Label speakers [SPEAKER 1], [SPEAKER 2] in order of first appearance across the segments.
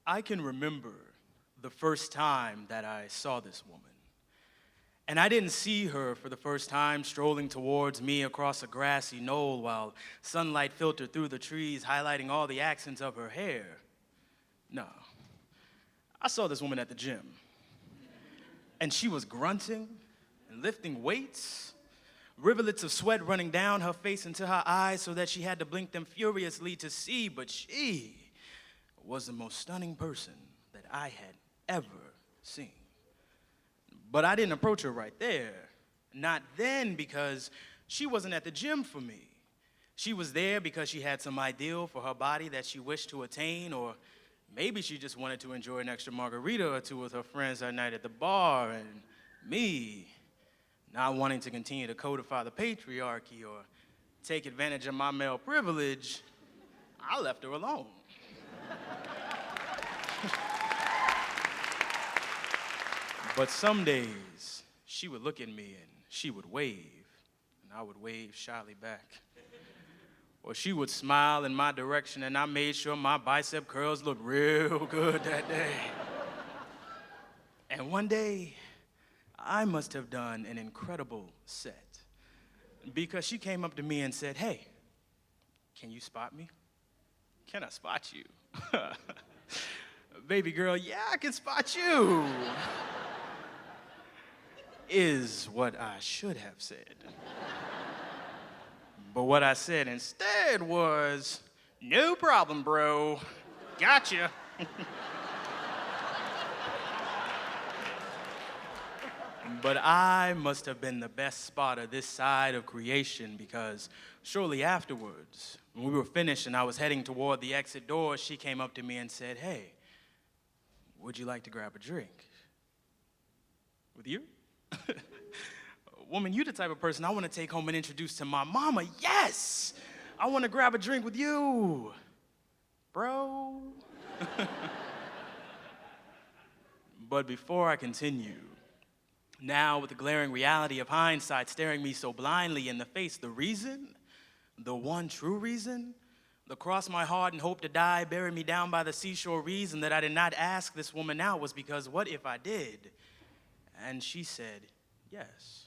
[SPEAKER 1] I can remember the first time that I saw this woman. And I didn't see her for the first time strolling towards me across a grassy knoll while sunlight filtered through the trees, highlighting all the accents of her hair. No, I saw this woman at the gym. And she was grunting and lifting weights, rivulets of sweat running down her face into her eyes so that she had to blink them furiously to see, but she was the most stunning person that I had ever seen. But I didn't approach her right there. Not then, because she wasn't at the gym for me. She was there because she had some ideal for her body that she wished to attain, or maybe she just wanted to enjoy an extra margarita or two with her friends that night at the bar, and me, not wanting to continue to codify the patriarchy or take advantage of my male privilege, I left her alone. But some days, she would look at me and she would wave, and I would wave shyly back. Or she would smile in my direction, and I made sure my bicep curls looked real good that day. And one day, I must have done an incredible set, because she came up to me and said, "Hey, can you spot me? Can I spot you?" Baby girl, yeah, I can spot you. Is what I should have said. But what I said instead was, "No problem, bro. Gotcha." But I must have been the best spotter this side of creation, because shortly afterwards, when we were finished and I was heading toward the exit door, she came up to me and said, "Hey, would you like to grab a drink?" With you? Woman, you the type of person I want to take home and introduce to my mama. Yes! I want to grab a drink with you, bro. But before I continue, now with the glaring reality of hindsight staring me so blindly in the face, the reason, the one true reason, the cross my heart and hope to die, bury me down by the seashore reason that I did not ask this woman out was because what if I did? And she said, yes.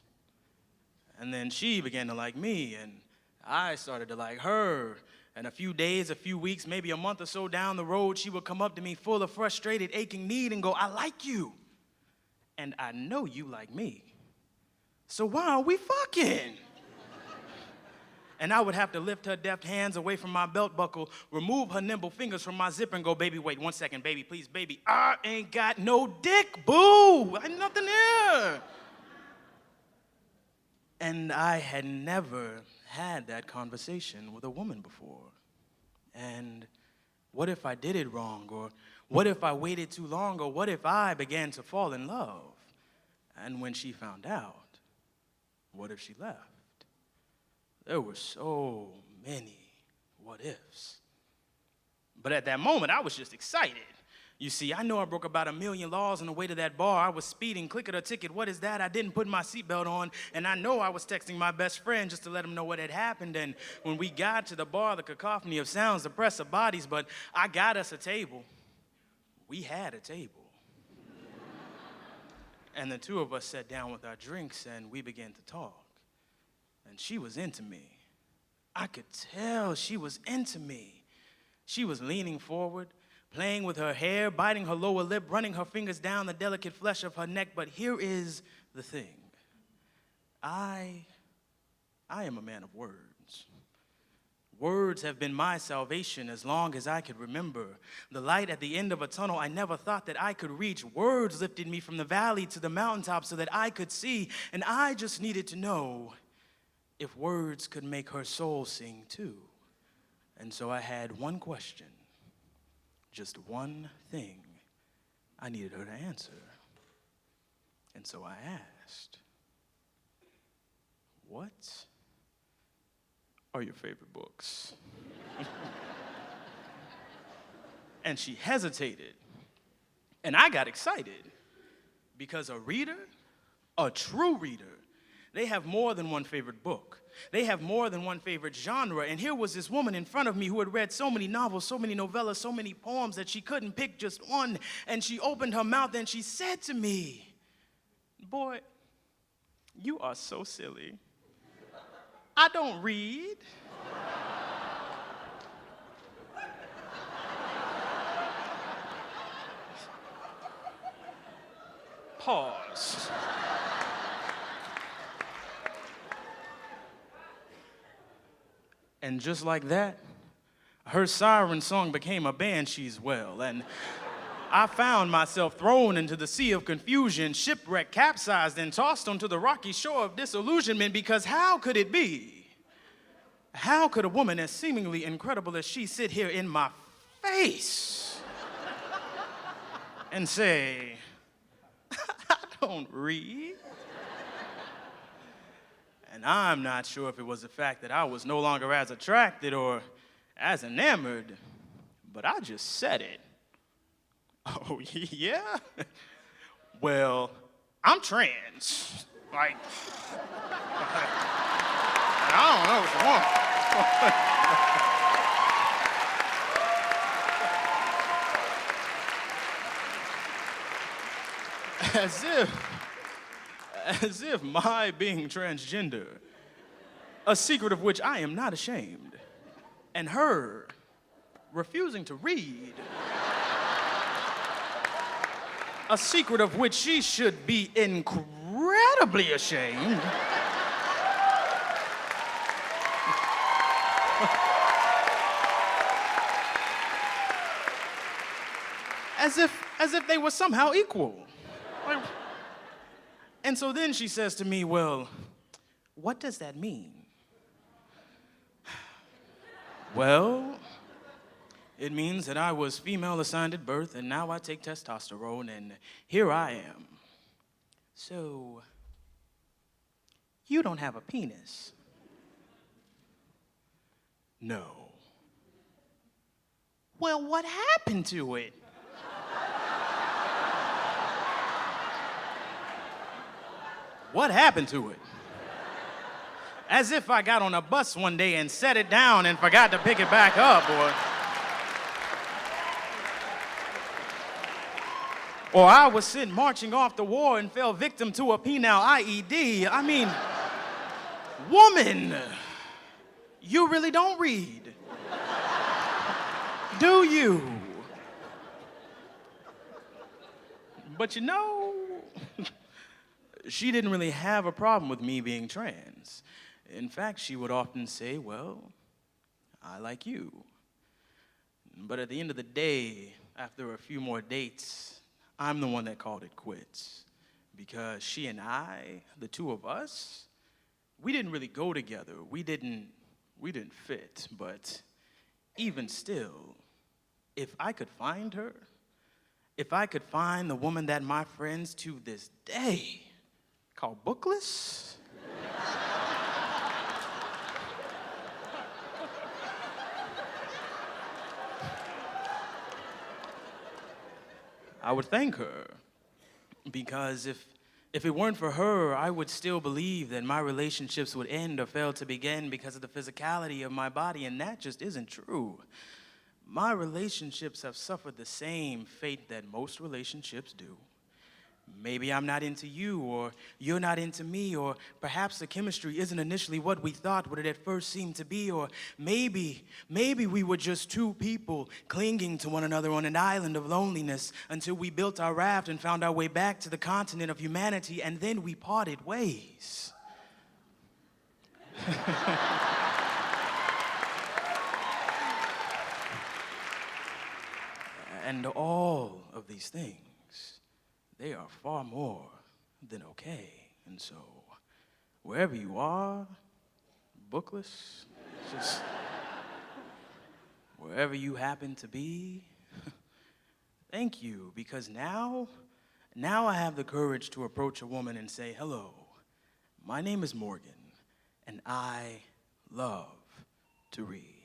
[SPEAKER 1] And then she began to like me, and I started to like her. And a few days, a few weeks, maybe a month or so down the road, she would come up to me full of frustrated, aching need and go, "I like you. And I know you like me. So why are we fucking?" And I would have to lift her deft hands away from my belt buckle, remove her nimble fingers from my zipper and go, "Baby, wait 1 second, baby, please, baby. I ain't got no dick, boo. Ain't nothing here." And I had never had that conversation with a woman before. And what if I did it wrong? Or what if I waited too long? Or what if I began to fall in love? And when she found out, what if she left? There were so many what ifs. But at that moment, I was just excited. You see, I know I broke about 1,000,000 laws on the way to that bar. I was speeding, click it or ticket, what is that? I didn't put my seatbelt on, and I know I was texting my best friend just to let him know what had happened. And when we got to the bar, the cacophony of sounds, the press of bodies, but I got us a table. We had a table. And the two of us sat down with our drinks, and we began to talk. And she was into me. I could tell she was into me. She was leaning forward, playing with her hair, biting her lower lip, running her fingers down the delicate flesh of her neck. But here is the thing. I am a man of words. Words have been my salvation as long as I could remember. The light at the end of a tunnel I never thought that I could reach. Words lifted me from the valley to the mountaintop so that I could see. And I just needed to know if words could make her soul sing too. And so I had one question. Just one thing I needed her to answer. And so I asked, "What are your favorite books?" And she hesitated. And I got excited because a reader, a true reader, They have more than one favorite book. They have more than one favorite genre. And here was this woman in front of me who had read so many novels, so many novellas, so many poems that she couldn't pick just one. And she opened her mouth and she said to me, "Boy, you are so silly. I don't read." Pause. And just like that, her siren song became a banshee's wail, and I found myself thrown into the sea of confusion, shipwrecked, capsized, and tossed onto the rocky shore of disillusionment, because how could it be? How could a woman as seemingly incredible as she sit here in my face and say, "I don't read"? And I'm not sure if it was the fact that I was no longer as attracted or as enamored, but I just said it. "Oh, yeah? Well, I'm trans." Like, I don't know what you want. As if my being transgender, a secret of which I am not ashamed, and her refusing to read, a secret of which she should be incredibly ashamed, as if they were somehow equal. Like, and so then she says to me, "Well, what does that mean?" "Well, it means that I was female assigned at birth, and now I take testosterone, and here I am." "So, you don't have a penis?" "No." "Well, what happened to it?" What happened to it? As if I got on a bus one day and set it down and forgot to pick it back up, or I was sent marching off the war and fell victim to a penile IED. I mean, woman, you really don't read, do you? But you know, she didn't really have a problem with me being trans. In fact, she would often say, "Well, I like you." But at the end of the day, after a few more dates, I'm the one that called it quits. Because she and I, the two of us, we didn't really go together. We didn't fit. But even still, if I could find her, if I could find the woman that my friends to this day call bookless, I would thank her. Because if it weren't for her, I would still believe that my relationships would end or fail to begin because of the physicality of my body, and that just isn't true. My relationships have suffered the same fate that most relationships do. Maybe I'm not into you, or you're not into me, or perhaps the chemistry isn't initially what we thought what it at first seemed to be, or maybe we were just two people clinging to one another on an island of loneliness until we built our raft and found our way back to the continent of humanity, and then we parted ways. And all of these things, they are far more than okay. And so, wherever you are, bookless, just wherever you happen to be, thank you, because now I have the courage to approach a woman and say, "Hello, my name is Morgan, and I love to read."